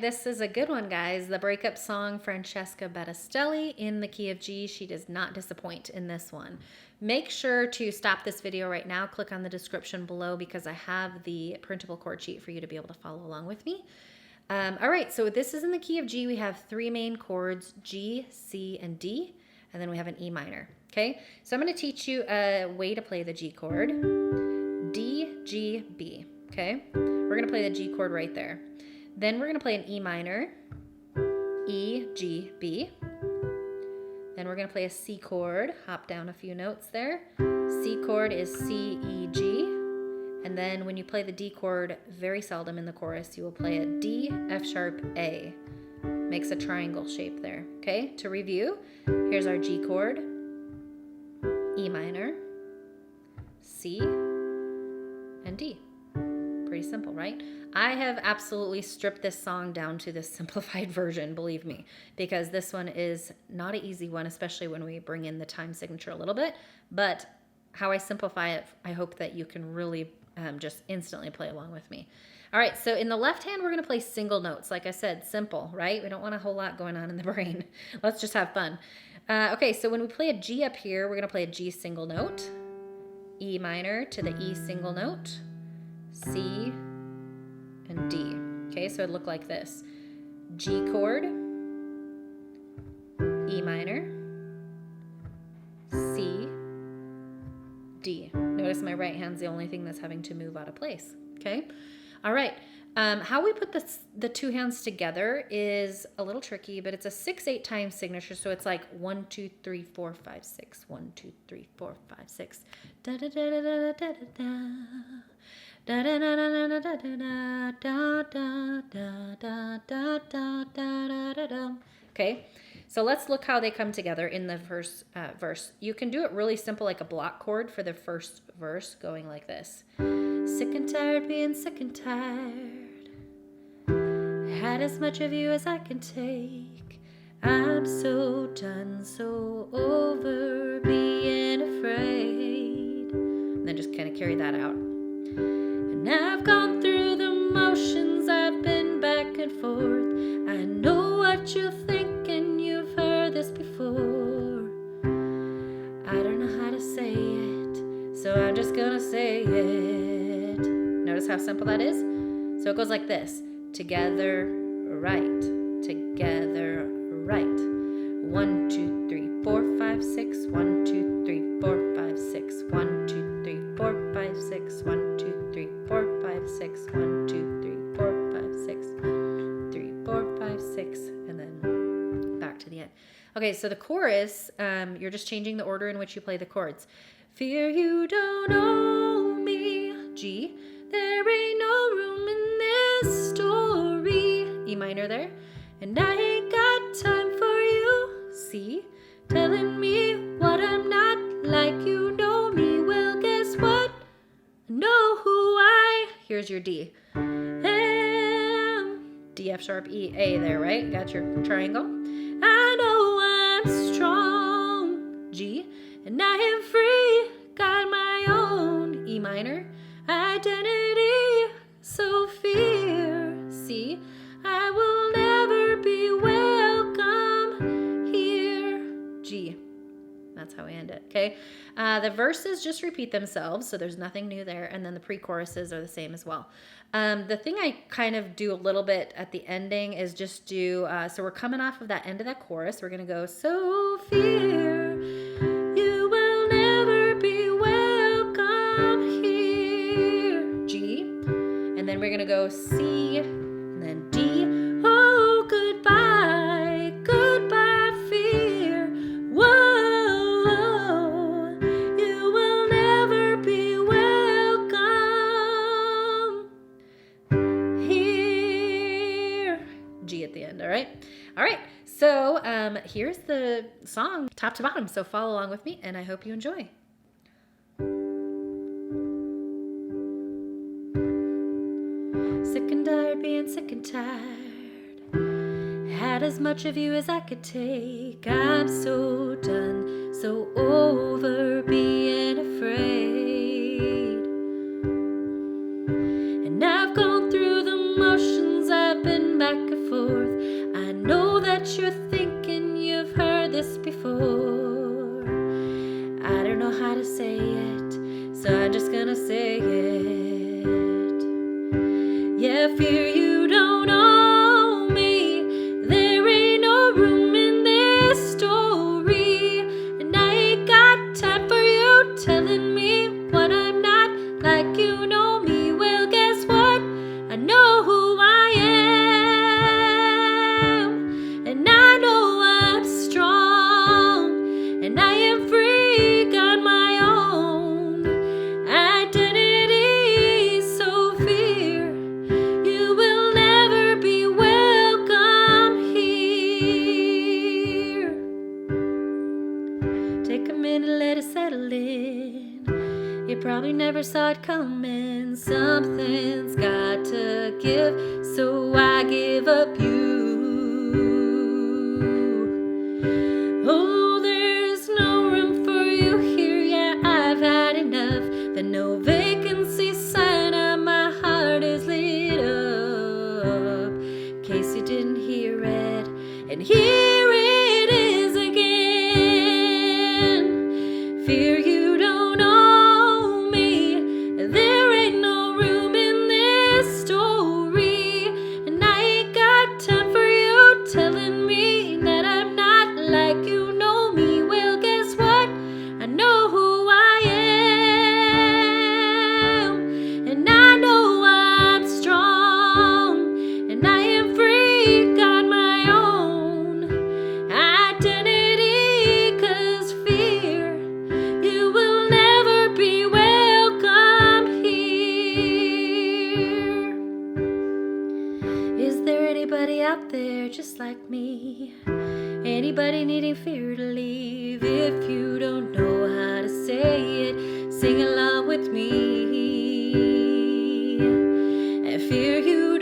This is a good one, guys. The breakup song, Francesca Battistelli, in the key of G. She does not disappoint in this one. Make sure to stop this video right now. Click on the description below because I have the printable chord sheet for you to be able to follow along with me. All right, so this is in the key of G. We have three main chords, G, C, and D, and then we have an E minor, okay? So I'm going to teach you a way to play the G chord. D, G, B, okay? We're going to play the G chord right there. Then we're going to play an E minor, E, G, B. Then we're going to play a C chord, hop down a few notes there. C chord is C, E, G. And then when you play the D chord, very seldom in the chorus, you will play a D, F sharp, A. Makes a triangle shape there, okay? To review, here's our G chord, E minor, C, and D. Pretty simple, right? I have absolutely stripped this song down to this simplified version, believe me, because this one is not an easy one, especially when we bring in the time signature a little bit. But how I simplify it, I hope that you can really just instantly play along with me. All right, so in the left hand, we're going to play single notes. Like I said, simple, right? We don't want a whole lot going on in the brain. Let's just have fun. Okay, so when we play a G up here, we're going to play a G single note, E minor to the E single note, C, and D. Okay, so it'd look like this. G chord, E minor, C, D. Notice my right hand's the only thing that's having to move out of place. Okay, all right. How we put the two hands together is a little tricky, but it's a 6/8 time signature, so it's like 1, 2, 3, 4, 5, 6. 1, 2, 3, 4, 5, 6. Da da da da da da da da. Da da da da da da da da da da da da da. Okay, so let's look how they come together in the first verse. You can do it really simple, like a block chord for the first verse, going like this. Sick and tired, being sick and tired. Had as much of you as I can take. I'm so done, so over being afraid. And then just kind of carry that out. And I've gone through the motions, I've been back and forth. I know what you're thinking, you've heard this before. I don't know how to say it, so I'm just gonna say it. Notice how simple that is? So it goes like this. Together, right. Together, right. 1, 2, 3, 4, 5, 6. 1, 2, 3, 4, 5, 6. 1, 2, 3, 4, 5, 6. 1, 2, 3, 4, 5, 6. 1, 2, 3, 4, 5, 6. 3, 4, 5, 6. And then back to the end. Okay, so the chorus, you're just changing the order in which you play the chords. Fear you don't owe me, G. There ain't no room in this story, E minor there. And I ain't got time for you, C. Telling me what I'm not, like you know me. Well, guess what? I know who here's your D. M, D, F sharp, E, A there, right? Got your triangle. I know I'm strong, G. And I am free, got my own, E minor, identity, so fear, C. I will never be welcome here, G. That's how we end it, okay? The verses just repeat themselves, so there's nothing new there, and then the pre-choruses are the same as well. The thing I kind of do a little bit at the ending is just do, so we're coming off of that end of that chorus. We're going to go, so fear, you will never be welcome here, G. And then we're going to go C, and then D. Oh, goodbye, goodbye, fear. Whoa, you will never be welcome here. G at the end, all right? All right, so here's the song top to bottom, so follow along with me, and I hope you enjoy. Sick and tired, being sick and tired. Had as much of you as I could take. I'm so done, so over being afraid. And I've gone through the motions, I've been back and forth. you're thinking you've heard this before. I don't know how to say it, so I'm just gonna say it. Yeah, fear you don't owe me. There ain't no room in this story, and I ain't got time for you telling me what I'm not, like you know me. Well, guess what? I know who I am, and I know I'm strong, and I am free, got my own identity. So fear, you will never be welcome here. Take a minute, let it settle in. You probably never saw it coming. Something's got to give, so I give up you. Oh, there's no room for you here. Yeah, I've had enough. The no vacancy sign on my heart is lit up. In case you didn't hear it, and here it is again. Fear you don't owe me. There ain't no room in this story, and I ain't got time for you telling me that I'm not, like you know me. Well, guess what? I know who I am, and I know I'm strong, and I am free, got my own identity. 'Cause fear, you will never be welcome here. Is there anybody out there just like me? Anybody needing fear to leave? If you don't know how to say it, sing along with me. And fear you